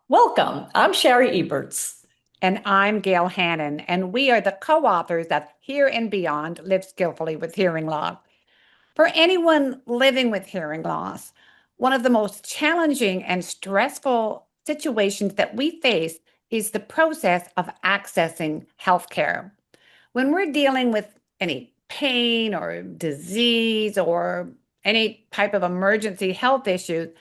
Welcome. I'm Shari Eberts. And I'm Gail Hannan, and we are the co-authors of Here and Beyond Live Skillfully with Hearing Loss. For anyone living with hearing loss, one of the most challenging and stressful situations that we face is the process of accessing healthcare. When we're dealing with any pain or disease or any type of emergency health issue,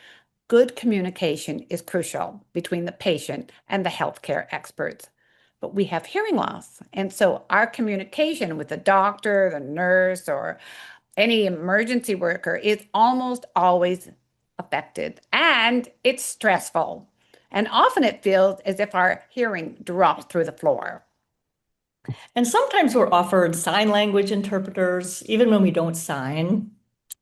good communication is crucial between the patient and the healthcare experts. But we have hearing loss. And so our communication with the doctor, the nurse, or any emergency worker is almost always affected. And it's stressful. And often it feels as if our hearing drops through the floor. And sometimes we're offered sign language interpreters, even when we don't sign.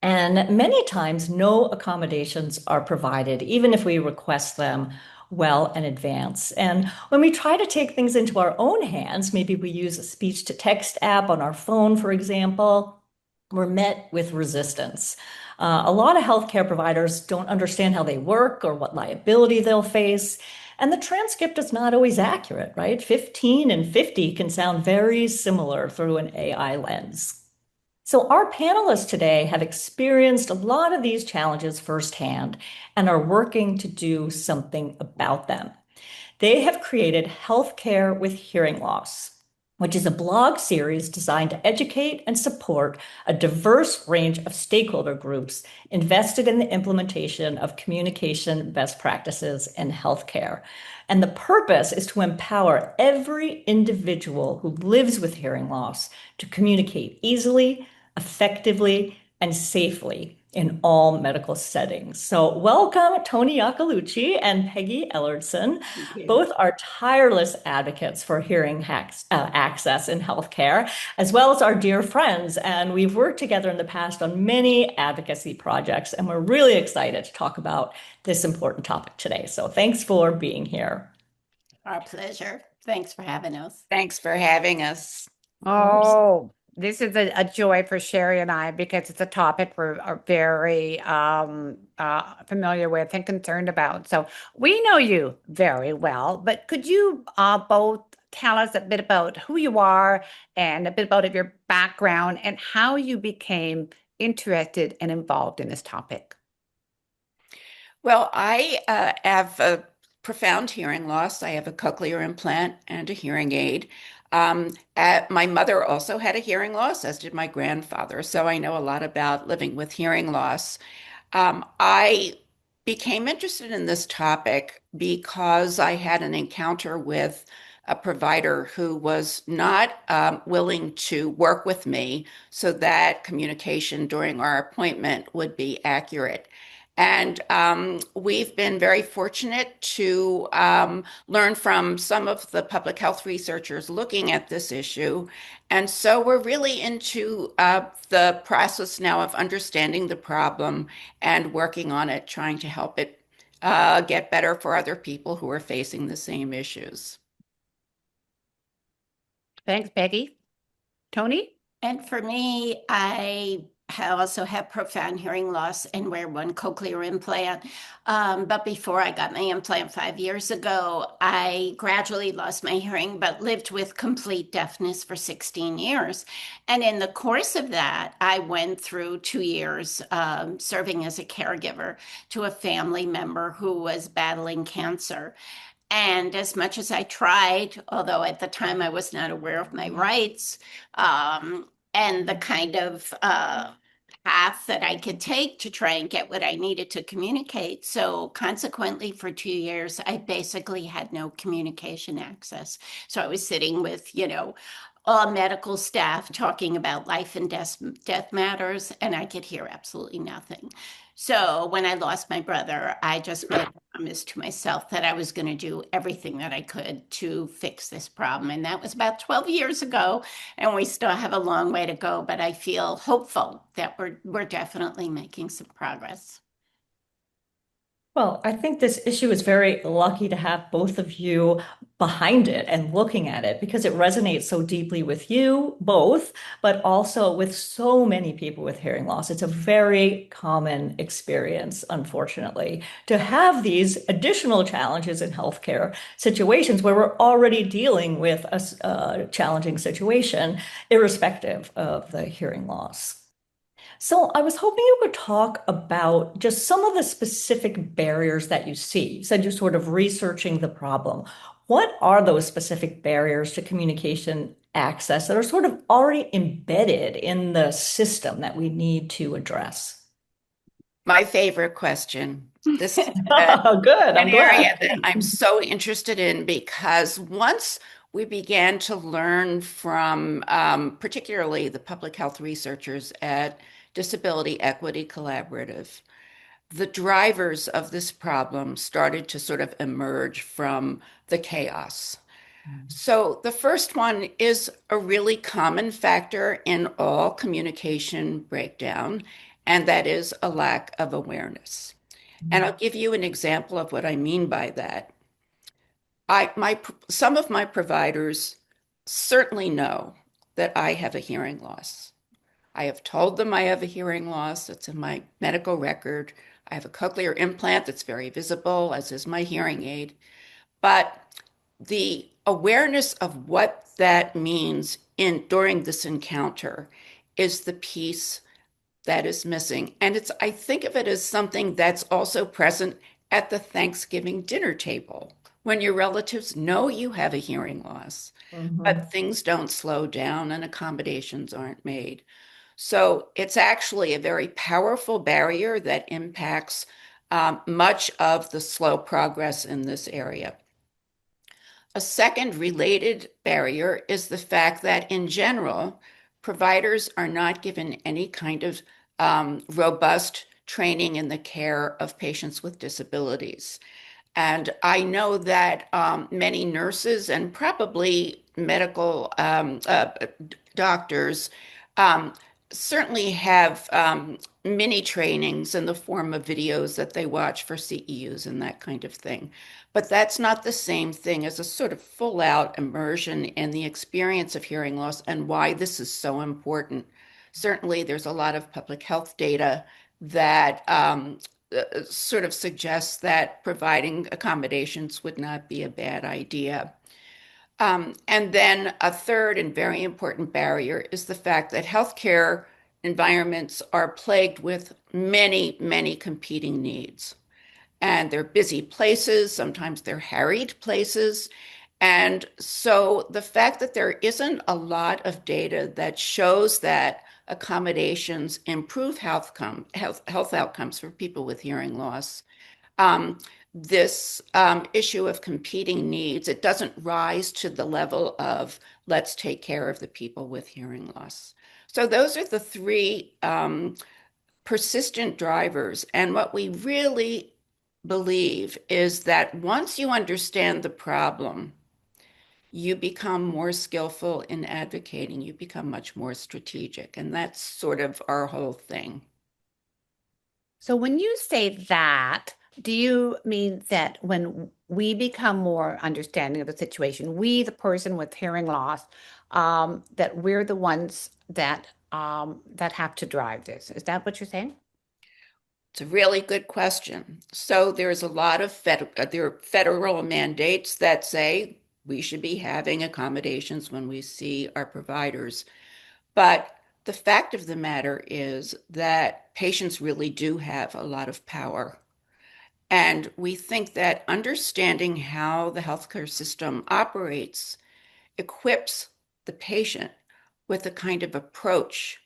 And many times, no accommodations are provided, even if we request them well in advance. And when we try to take things into our own hands, maybe we use a speech to text app on our phone, for example, we're met with resistance. A lot of healthcare providers don't understand how they work or what liability they'll face. And the transcript is not always accurate, right? 15 and 50 can sound very similar through an AI lens. So, our panelists today have experienced a lot of these challenges firsthand and are working to do something about them. They have created Healthcare with Hearing Loss, which is a blog series designed to educate and support a diverse range of stakeholder groups invested in the implementation of communication best practices in healthcare. And the purpose is to empower every individual who lives with hearing loss to communicate easily, effectively, and safely in all medical settings. So welcome Tony Iacolucci and Peggy Ellertsen. Thank you. Both are tireless advocates for hearing access in healthcare, as well as our dear friends. And we've worked together in the past on many advocacy projects, and we're really excited to talk about this important topic today. So thanks for being here. Our pleasure. Thanks for having us. Thanks for having us. Of course. Oh, this is a joy for Shari and I because it's a topic we're are very familiar with and concerned about. So we know you very well, but could you both tell us a bit about who you are and a bit about your background and how you became interested and involved in this topic? Well, I have a profound hearing loss. I have a cochlear implant and a hearing aid. My mother also had a hearing loss, as did my grandfather. So I know a lot about living with hearing loss. I became interested in this topic because I had an encounter with a provider who was not willing to work with me so that communication during our appointment would be accurate. And we've been very fortunate to learn from some of the public health researchers looking at this issue. And so we're really into the process now of understanding the problem and working on it, trying to help it get better for other people who are facing the same issues. Thanks, Peggy. Tony? And for me, I also have profound hearing loss and wear one cochlear implant. But before I got my implant 5 years ago, I gradually lost my hearing, but lived with complete deafness for 16 years. And in the course of that, I went through 2 years serving as a caregiver to a family member who was battling cancer. And as much as I tried, although at the time I was not aware of my rights, and the kind of path that I could take to try and get what I needed to communicate. So consequently, for 2 years, I basically had no communication access. So I was sitting with, all medical staff talking about life and death matters, and I could hear absolutely nothing. So when I lost my brother, I just made a promise to myself that I was going to do everything that I could to fix this problem. And that was about 12 years ago, and we still have a long way to go, but I feel hopeful that we're definitely making some progress. Well, I think this issue is very lucky to have both of you behind it and looking at it because it resonates so deeply with you both, but also with so many people with hearing loss. It's a very common experience, unfortunately, to have these additional challenges in healthcare situations where we're already dealing with a challenging situation, irrespective of the hearing loss. So I was hoping you could talk about just some of the specific barriers that you see. You said you're sort of researching the problem. What are those specific barriers to communication access that are sort of already embedded in the system that we need to address? My favorite question. This is Oh, good. an I'm glad. area that I'm so interested in because once we began to learn from particularly the public health researchers at Disability Equity Collaborative, the drivers of this problem started to sort of emerge from the chaos. So the first one is a really common factor in all communication breakdown, and that is a lack of awareness. And I'll give you an example of what I mean by that. Some of my providers certainly know that I have a hearing loss. I have told them I have a hearing loss. It's in my medical record. I have a cochlear implant that's very visible, as is my hearing aid. But the awareness of what that means in during this encounter is the piece that is missing. And I think of it as something that's also present at the Thanksgiving dinner table when your relatives know you have a hearing loss, Mhm. but things don't slow down and accommodations aren't made. So it's actually a very powerful barrier that impacts much of the slow progress in this area. A second related barrier is the fact that, in general, providers are not given any kind of robust training in the care of patients with disabilities. And I know that many nurses and probably medical doctors um, certainly have mini trainings in the form of videos that they watch for CEUs and that kind of thing. But that's not the same thing as a sort of full out immersion in the experience of hearing loss and why this is so important. Certainly, there's a lot of public health data that sort of suggests that providing accommodations would not be a bad idea. And then a third and very important barrier is the fact that healthcare environments are plagued with many, many competing needs. And they're busy places, sometimes they're harried places. And so the fact that there isn't a lot of data that shows that accommodations improve health outcomes for people with hearing loss, um, this issue of competing needs, it doesn't rise to the level of let's take care of the people with hearing loss. So those are the three persistent drivers. And what we really believe is that once you understand the problem, you become more skillful in advocating, you become much more strategic. And that's sort of our whole thing. So when you say that, do you mean that when we become more understanding of the situation, we, the person with hearing loss, that we're the ones that have to drive this? Is that what you're saying? It's a really good question. So there's a lot of there are federal mandates that say we should be having accommodations when we see our providers. But the fact of the matter is that patients really do have a lot of power. And we think that understanding how the healthcare system operates equips the patient with a kind of approach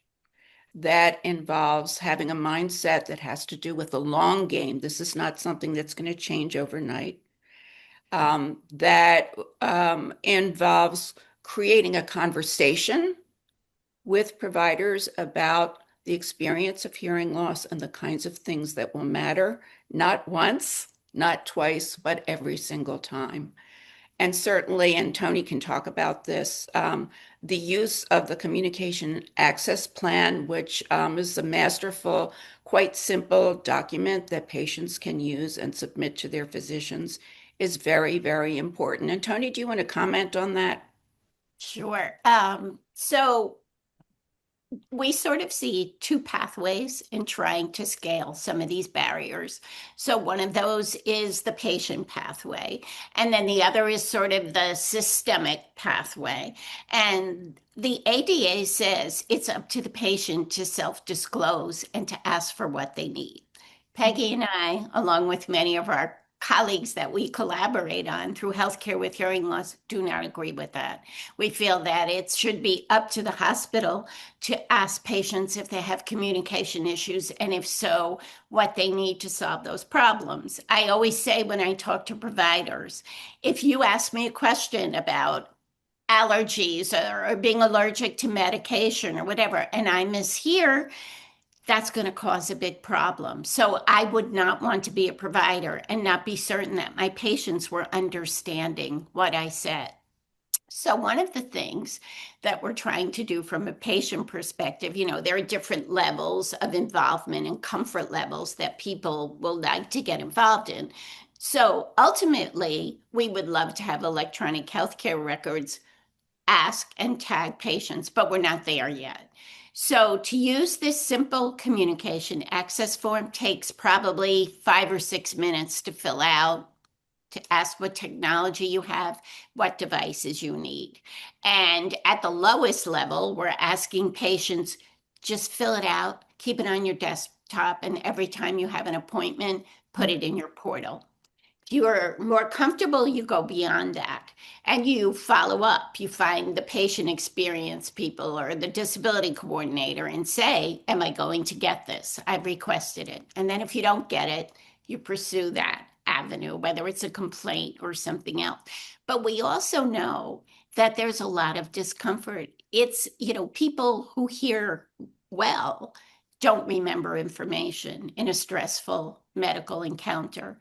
that involves having a mindset that has to do with the long game. This is not something that's going to change overnight. That involves creating a conversation with providers about the experience of hearing loss and the kinds of things that will matter, not once, not twice, but every single time. And certainly, and Tony can talk about this, the use of the communication access plan, which is a masterful, quite simple document that patients can use and submit to their physicians, is very, very important. And Tony, do you want to comment on that? Sure. So we sort of see two pathways in trying to scale some of these barriers. So one of those is the patient pathway, and then the other is sort of the systemic pathway. And the ADA says it's up to the patient to self-disclose and to ask for what they need. Peggy and I, along with many of our colleagues that we collaborate on through healthcare with hearing loss, do not agree with that. We feel that it should be up to the hospital to ask patients if they have communication issues, and if so, what they need to solve those problems. I always say when I talk to providers, if you ask me a question about allergies or being allergic to medication or whatever, and I mishear, that's going to cause a big problem. So I would not want to be a provider and not be certain that my patients were understanding what I said. So one of the things that we're trying to do from a patient perspective, there are different levels of involvement and comfort levels that people will like to get involved in. So ultimately, we would love to have electronic healthcare records ask and tag patients, but we're not there yet. So to use this simple communication access form takes probably 5 or 6 minutes to fill out, to ask what technology you have, what devices you need. And at the lowest level, we're asking patients just fill it out, keep it on your desktop, and every time you have an appointment, put it in your portal. If you are more comfortable, you go beyond that and you follow up. You find the patient experience people or the disability coordinator and say, am I going to get this? I've requested it. And then if you don't get it, you pursue that avenue, whether it's a complaint or something else. But we also know that there's a lot of discomfort. It's, people who hear well don't remember information in a stressful medical encounter.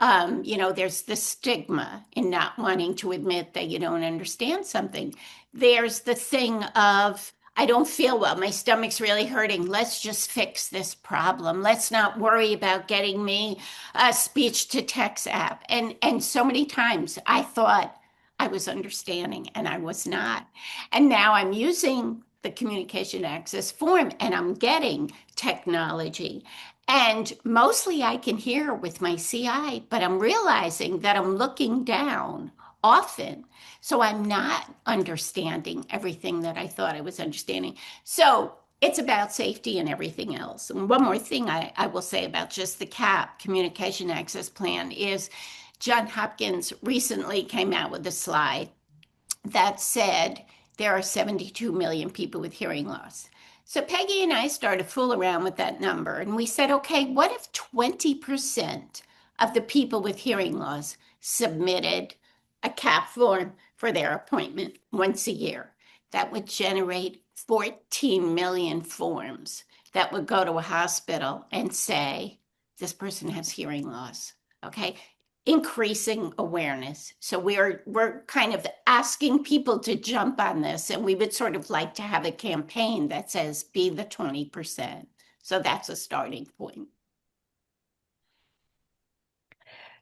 There's the stigma in not wanting to admit that you don't understand something. There's the thing of, I don't feel well. My stomach's really hurting. Let's just fix this problem. Let's not worry about getting me a speech to text app. And so many times I thought I was understanding and I was not. And now I'm using the communication access form and I'm getting technology. And mostly I can hear with my CI, but I'm realizing that I'm looking down often. So I'm not understanding everything that I thought I was understanding. So it's about safety and everything else. And one more thing I will say about just the CAP, Communication Access Plan, is Johns Hopkins recently came out with a slide that said there are 72 million people with hearing loss. So Peggy and I started to fool around with that number, and we said, okay, what if 20% of the people with hearing loss submitted a CAP form for their appointment once a year? That would generate 14 million forms that would go to a hospital and say, this person has hearing loss. Okay, increasing awareness. So we're kind of asking people to jump on this, and we would sort of like to have a campaign that says be the 20%. So that's a starting point.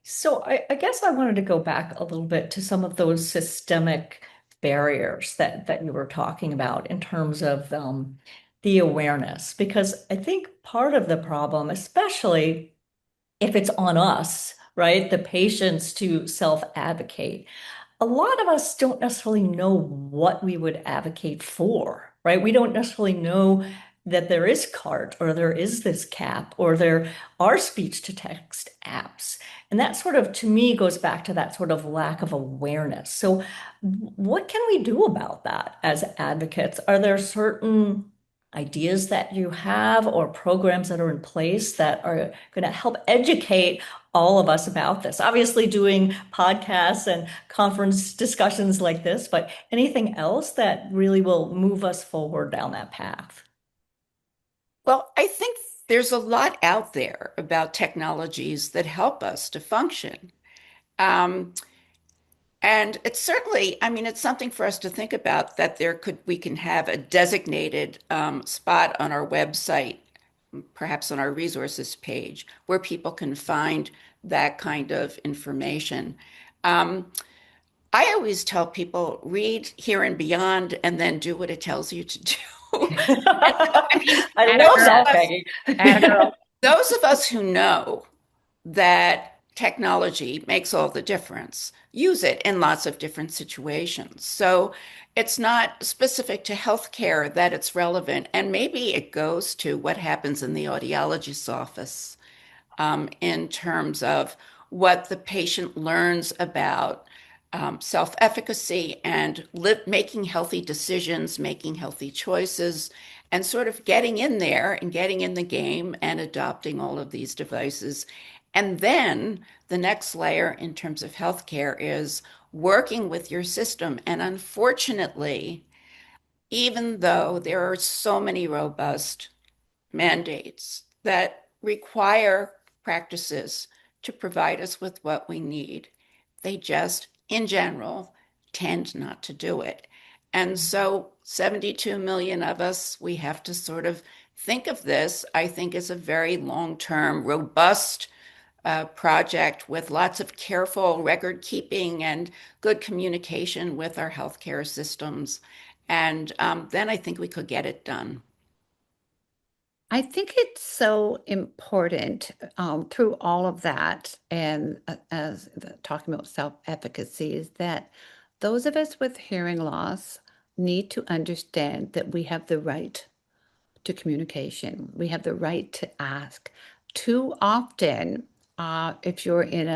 So I guess I wanted to go back a little bit to some of those systemic barriers that you were talking about in terms of the awareness, because I think part of the problem, especially if it's on us, right, the patients to self-advocate, a lot of us don't necessarily know what we would advocate for, right? We don't necessarily know that there is CART or there is this CAP or there are speech to text apps. And that sort of, to me, goes back to that sort of lack of awareness. So what can we do about that as advocates? Are there certain ideas that you have or programs that are in place that are going to help educate all of us about this? Obviously, doing podcasts and conference discussions like this, but anything else that really will move us forward down that path? Well, I think there's a lot out there about technologies that help us to function. Um, And it's certainly, I mean, it's something for us to think about that we can have a designated spot on our website, perhaps on our resources page, where people can find that kind of information. Um, I always tell people read Here and Beyond and then do what it tells you to do. I mean, I And a love those of that, girl, us, Peggy. and a girl. those of us who know that technology makes all the difference use it in lots of different situations. So it's not specific to healthcare that it's relevant. And maybe it goes to what happens in the audiologist's office in terms of what the patient learns about self-efficacy and making healthy decisions, making healthy choices, and sort of getting in there and getting in the game and adopting all of these devices. And then the next layer in terms of healthcare is working with your system. And unfortunately, even though there are so many robust mandates that require practices to provide us with what we need. They just, in general, tend not to do it. And so 72 million of us, we have to sort of think of this, I think, as a very long-term, robust project with lots of careful record keeping and good communication with our healthcare systems. And then I think we could get it done. I think it's so important through all of that, and talking about self-efficacy, is that those of us with hearing loss need to understand that we have the right to communication. We have the right to ask. Too often, if you're in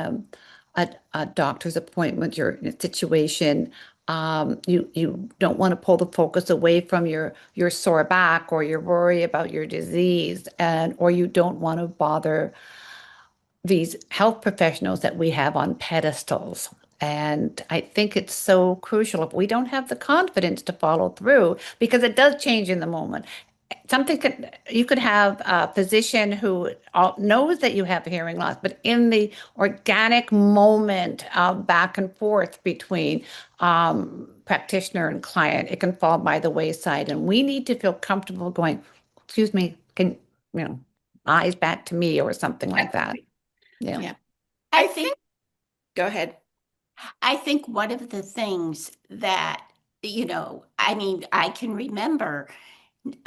a doctor's appointment, you're in a situation, you don't want to pull the focus away from your sore back or your worry about your disease, and or you don't want to bother these health professionals that we have on pedestals. And I think it's so crucial if we don't have the confidence to follow through, because it does change in the moment. You could have a physician who knows that you have hearing loss, but in the organic moment of back and forth between practitioner and client, it can fall by the wayside. And we need to feel comfortable going, excuse me, can, you know, eyes back to me or something like that. Yeah. Yeah. I I think think, go ahead. I think one of the things that, I mean, I can remember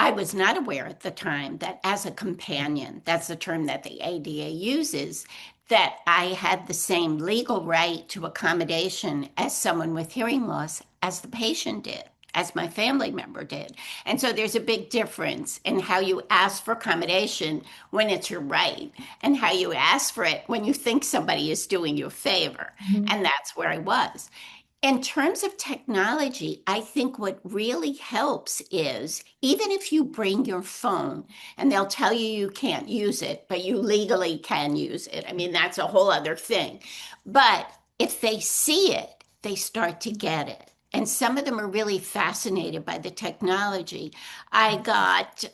I was not aware at the time that as a companion, that's the term that the ADA uses, that I had the same legal right to accommodation as someone with hearing loss as the patient did, as my family member did. And so there's a big difference in how you ask for accommodation when it's your right and how you ask for it when you think somebody is doing you a favor. Mhm. And that's where I was. In terms of technology, I think what really helps is even if you bring your phone and they'll tell you you can't use it, but you legally can use it. I mean, that's a whole other thing. But if they see it, they start to get it. And some of them are really fascinated by the technology. I got,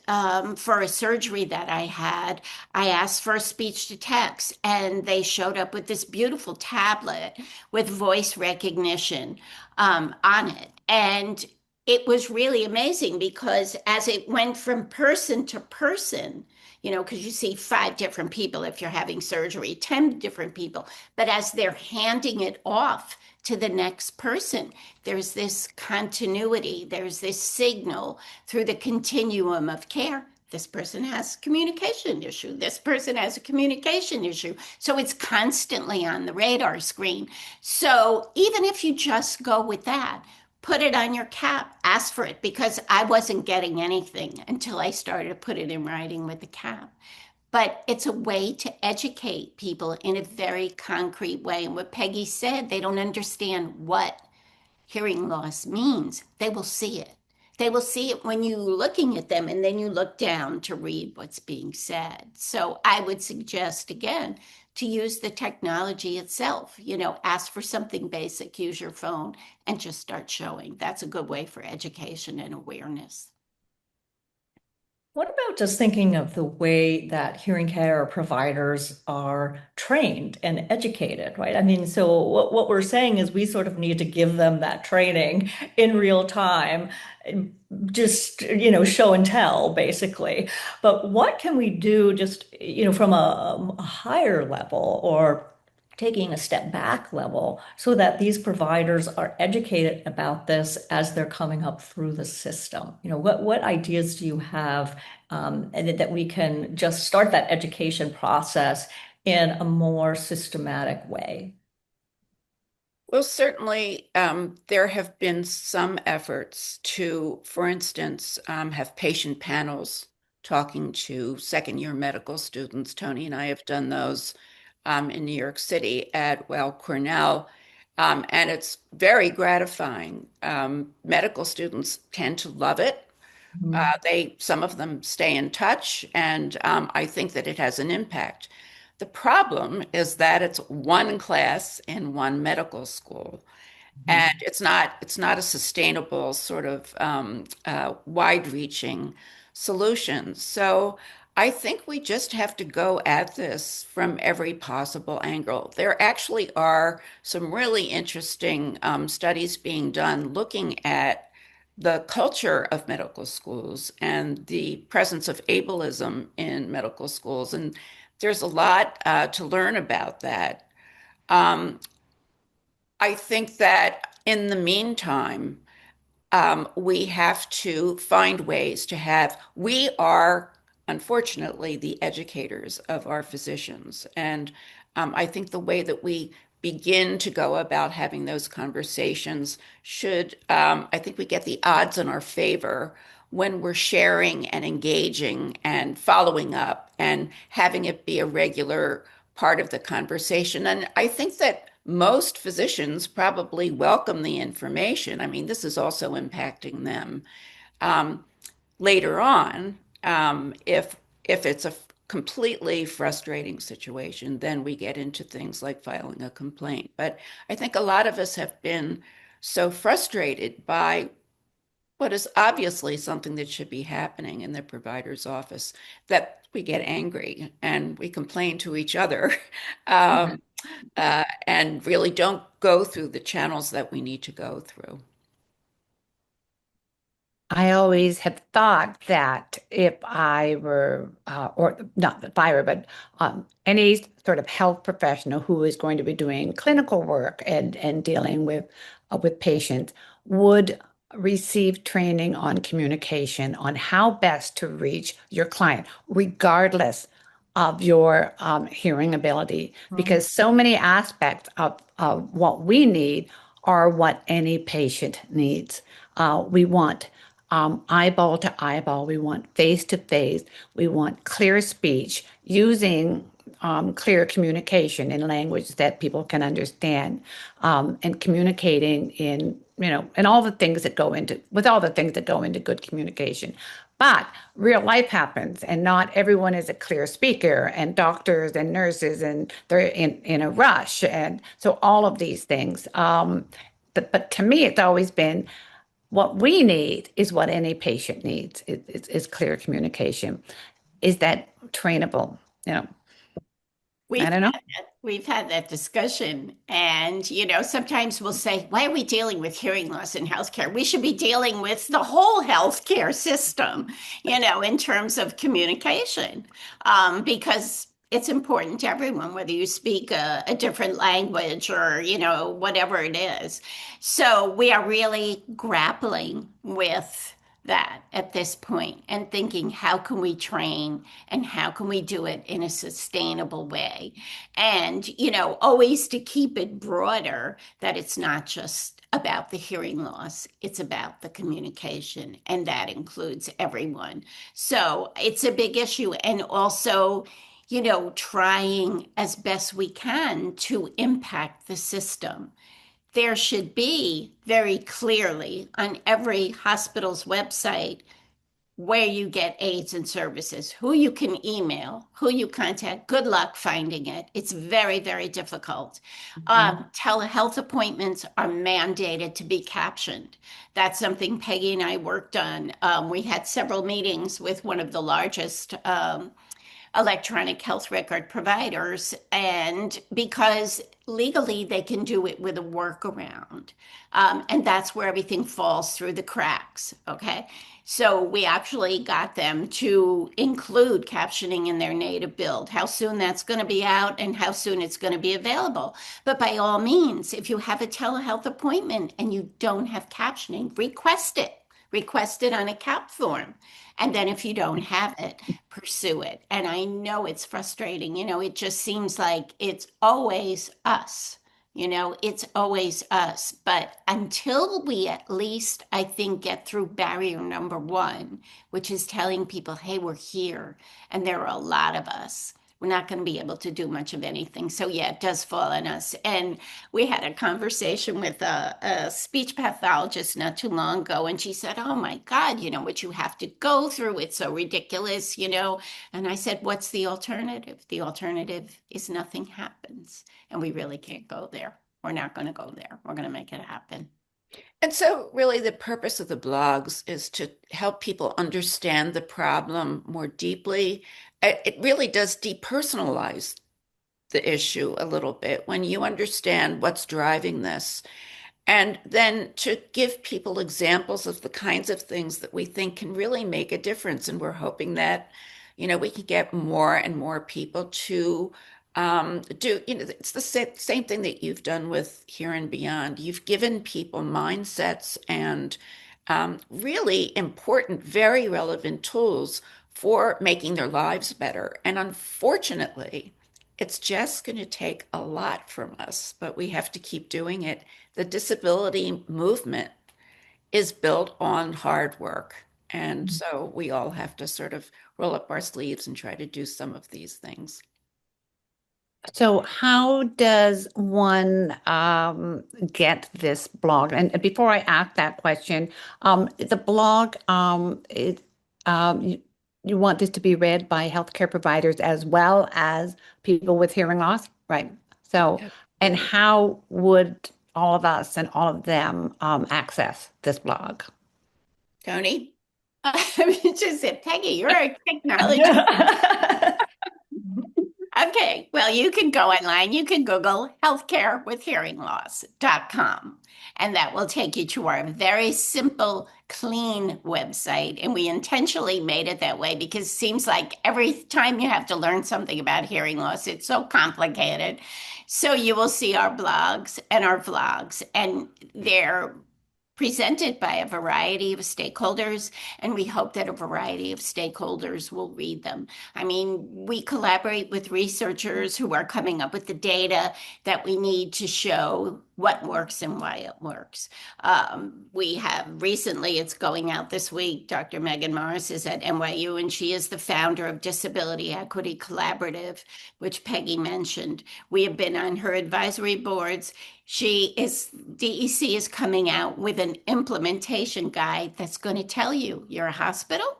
for a surgery that I had, I asked for a speech to text, and they showed up with this beautiful tablet with voice recognition on it. And it was really amazing because as it went from person to person, because you see 5 different people if you're having surgery, 10 different people, but as they're handing it off to the next person, there's this continuity, there's this signal through the continuum of care. This person has a communication issue. This person has a communication issue. So it's constantly on the radar screen. So even if you just go with that, put it on your cap, ask for it, because I wasn't getting anything until I started to put it in writing with the cap. But it's a way to educate people in a very concrete way. And what Peggy said, they don't understand what hearing loss means. They will see it. They will see it when you're looking at them and then you look down to read what's being said. So I would suggest again to use the technology itself. Ask for something basic, use your phone and just start showing. That's a good way for education and awareness. What about just thinking of the way that hearing care providers are trained and educated, right? I mean, so what we're saying is we sort of need to give them that training in real time, just, show and tell, basically. But what can we do just, from a higher level or taking a step back level so that these providers are educated about this as they're coming up through the system? What ideas do you have, and that we can just start that education process in a more systematic way? Well, certainly, there have been some efforts to, for instance, have patient panels talking to second-year medical students. Tony and I have done those in New York City at Weill Cornell, and it's very gratifying. Medical students tend to love it. Mhm. Some of them stay in touch, and I think that it has an impact. The problem is that it's one class in one medical school, and it's not a sustainable sort of wide-reaching solution. So I think we just have to go at this from every possible angle. There actually are some really interesting studies being done looking at the culture of medical schools and the presence of ableism in medical schools. And there's a lot to learn about that. Um, I think that in the meantime, we have to find ways to have, we are unfortunately the educators of our physicians. And I think the way that we begin to go about having those conversations should, I think we get the odds in our favor when we're sharing and engaging and following up and having it be a regular part of the conversation. And I think that most physicians probably welcome the information. I mean, this is also impacting them um, later on. If it's a completely frustrating situation, then we get into things like filing a complaint. But I think a lot of us have been so frustrated by what is obviously something that should be happening in the provider's office that we get angry and we complain to each other. Um, and really don't go through the channels that we need to go through. I always have thought that if I were, or not if I were, but any sort of health professional who is going to be doing clinical work and dealing with patients would receive training on communication, on how best to reach your client, regardless of your hearing ability, because so many aspects of what we need are what any patient needs. We want eyeball to eyeball. We want face to face. We want clear speech using clear communication in language that people can understand, and communicating in, and all the things that go into, with all the things that go into good communication. But real life happens, and not everyone is a clear speaker, and doctors and nurses, and they're in a rush. And so all of these things. But to me, it's always been what we need is what any patient needs is clear communication. Is that trainable? You know, I We've don't know. we've had that discussion, and sometimes we'll say, "Why are we dealing with hearing loss in healthcare? We should be dealing with the whole healthcare system, in terms of communication, because it's important to everyone, whether you speak a different language or whatever it is." So we are really grappling with that at this point and thinking, how can we train and how can we do it in a sustainable way? And, always to keep it broader, that it's not just about the hearing loss, it's about the communication, and that includes everyone. So it's a big issue. And also, trying as best we can to impact the system. There should be very clearly on every hospital's website where you get aids and services, who you can email, who you contact. Good luck finding it. It's very, very difficult. Telehealth appointments are mandated to be captioned. That's something Peggy and I worked on. We had several meetings with one of the largest electronic health record providers, and because legally they can do it with a workaround. And that's where everything falls through the cracks. Okay. So we actually got them to include captioning in their native build, how soon that's going to be out and how soon it's going to be available. But by all means, if you have a telehealth appointment and you don't have captioning, request it. Request it on a CAP form. And then if you don't have it, pursue it. And I know it's frustrating. It just seems like it's always us. It's always us. But until we at least, I think, get through barrier number one, which is telling people, hey, we're here and there are a lot of us, we're not going to be able to do much of anything. So yeah, it does fall on us. And we had a conversation with a speech pathologist not too long ago, and she said, oh my God, what you have to go through, it's so ridiculous. And I said, what's the alternative? The alternative is nothing happens, and we really can't go there. We're not going to go there. We're going to make it happen. And so really the purpose of the blogs is to help people understand the problem more deeply. It really does depersonalize the issue a little bit when you understand what's driving this. And then to give people examples of the kinds of things that we think can really make a difference. And we're hoping that, we can get more and more people to do, it's the same thing that you've done with Here and Beyond. You've given people mindsets and really important, very relevant tools for making their lives better. And unfortunately, it's just going to take a lot from us, but we have to keep doing it. The disability movement is built on hard work. And so we all have to sort of roll up our sleeves and try to do some of these things. So how does one get this blog? And before I ask that question, the blog, you want this to be read by healthcare providers as well as people with hearing loss, right? So, and how would all of us and all of them access this blog? Tony? Just said, Peggy, you're a technology. Okay, well, you can go online. You can Google healthcarewithhearingloss.com, and that will take you to our very simple, clean website. And we intentionally made it that way because it seems like every time you have to learn something about hearing loss, it's so complicated. So you will see our blogs and our vlogs, and they're presented by a variety of stakeholders, and we hope that a variety of stakeholders will read them. I mean, we collaborate with researchers who are coming up with the data that we need to show what works and why it works. We have recently, it's going out this week, Dr. Megan Morris is at NYU, and she is the founder of Disability Equity Collaborative, which Peggy mentioned. We have been on her advisory boards. DEC is coming out with an implementation guide that's going to tell you, you're a hospital,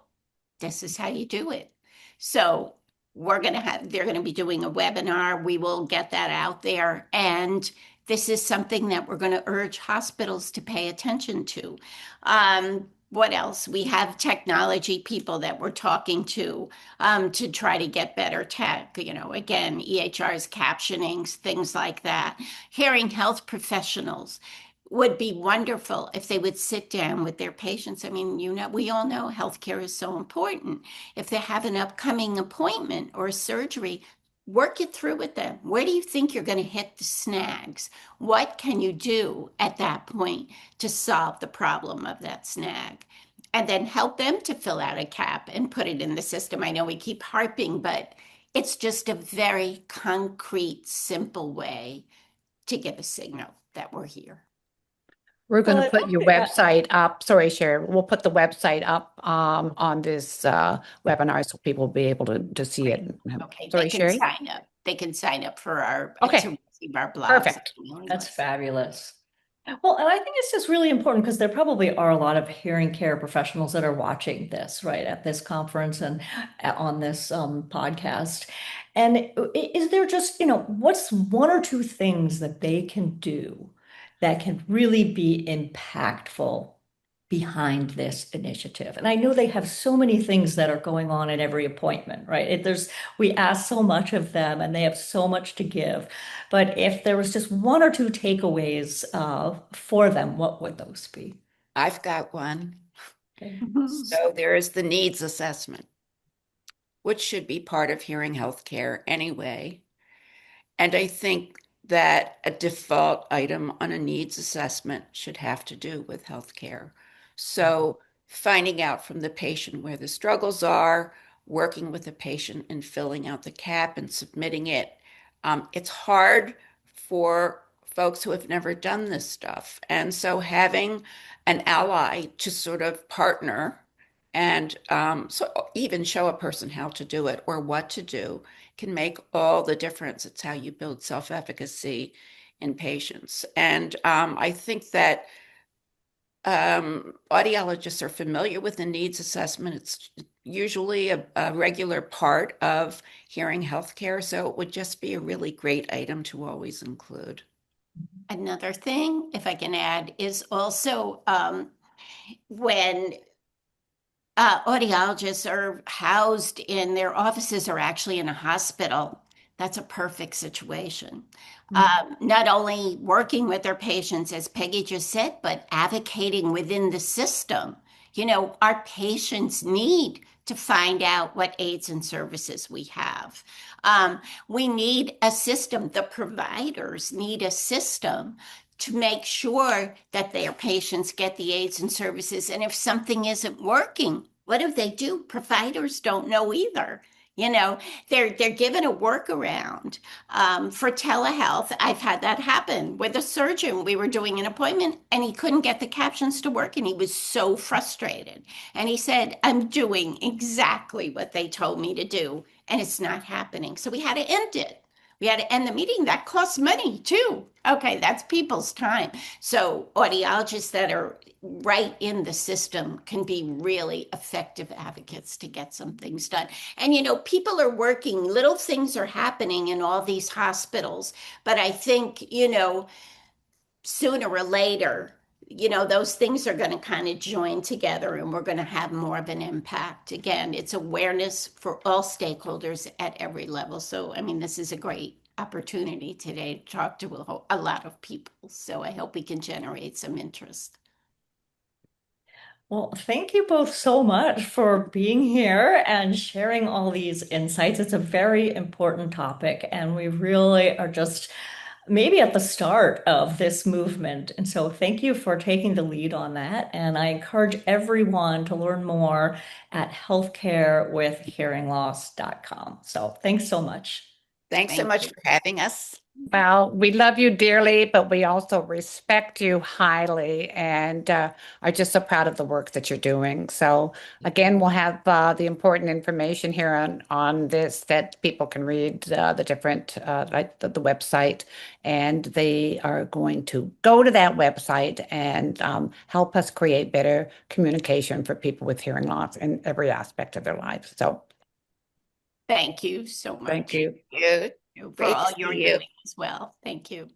this is how you do it. So they're going to be doing a webinar. We will get that out there. And this is something that we're going to urge hospitals to pay attention to. What else? We have technology people that we're talking to try to get better tech. Again, EHR's captioning, things like that. Hearing health professionals would be wonderful if they would sit down with their patients. I mean, we all know healthcare is so important. If they have an upcoming appointment or a surgery, work it through with them. Where do you think you're going to hit the snags? What can you do at that point to solve the problem of that snag? And then help them to fill out a CAP and put it in the system. I know we keep harping, but it's just a very concrete, simple way to give a signal that we're here. We're going to put your website up. Sorry, Shari. We'll put the website up on this webinar so people will be able to see it. Okay, Sorry, they can Shari? sign up. They can sign up for our Okay. to receive our blogs. Perfect. That's fabulous. Well, and I think it's just really important because there probably are a lot of hearing care professionals that are watching this, right, at this conference and on this podcast. And is there just, what's one or two things that they can do that can really be impactful behind this initiative? And I know they have so many things that are going on at every appointment, right? We ask so much of them and they have so much to give. But if there was just one or two takeaways for them, what would those be? I've got one. Okay. So there is the needs assessment, which should be part of hearing healthcare anyway. And I think that a default item on a needs assessment should have to do with healthcare. So finding out from the patient where the struggles are, working with the patient and filling out the CAP and submitting it. It's hard for folks who have never done this stuff. And so having an ally to sort of partner and so even show a person how to do it or what to do can make all the difference. It's how you build self-efficacy in patients. And I think that audiologists are familiar with the needs assessment. It's usually a regular part of hearing healthcare, so it would just be a really great item to always include. Another thing, if I can add, is also when audiologists are housed in their offices or actually in a hospital, that's a perfect situation. Not only working with their patients, as Peggy just said, but advocating within the system. Our patients need to find out what aids and services we have. We need a system. The providers need a system to make sure that their patients get the aids and services. And if something isn't working, what do they do? Providers don't know either. They're given a workaround. For telehealth, I've had that happen with a surgeon. We were doing an appointment and he couldn't get the captions to work and he was so frustrated. And he said, I'm doing exactly what they told me to do and it's not happening. So we had to end it. We had to end the meeting. That costs money too. Okay, that's people's time. So audiologists that are right in the system can be really effective advocates to get some things done. And people are working, little things are happening in all these hospitals, but I think, sooner or later, those things are going to kind of join together and we're going to have more of an impact. Again, it's awareness for all stakeholders at every level. So, I mean, this is a great opportunity today to talk to a lot of people. So I hope we can generate some interest. Well, thank you both so much for being here and sharing all these insights. It's a very important topic, and we really are just maybe at the start of this movement. And so, thank you for taking the lead on that. And I encourage everyone to learn more at healthcarewithhearingloss.com. So, thanks so much. Thanks so much for having us. Well, we love you dearly, but we also respect you highly and are just so proud of the work that you're doing. So again, we'll have the important information here on this that people can read the different, like the website, and they are going to go to that website and help us create better communication for people with hearing loss in every aspect of their lives. So thank you so much. thank you. For Great all to you're see you. doing as well. Thank you.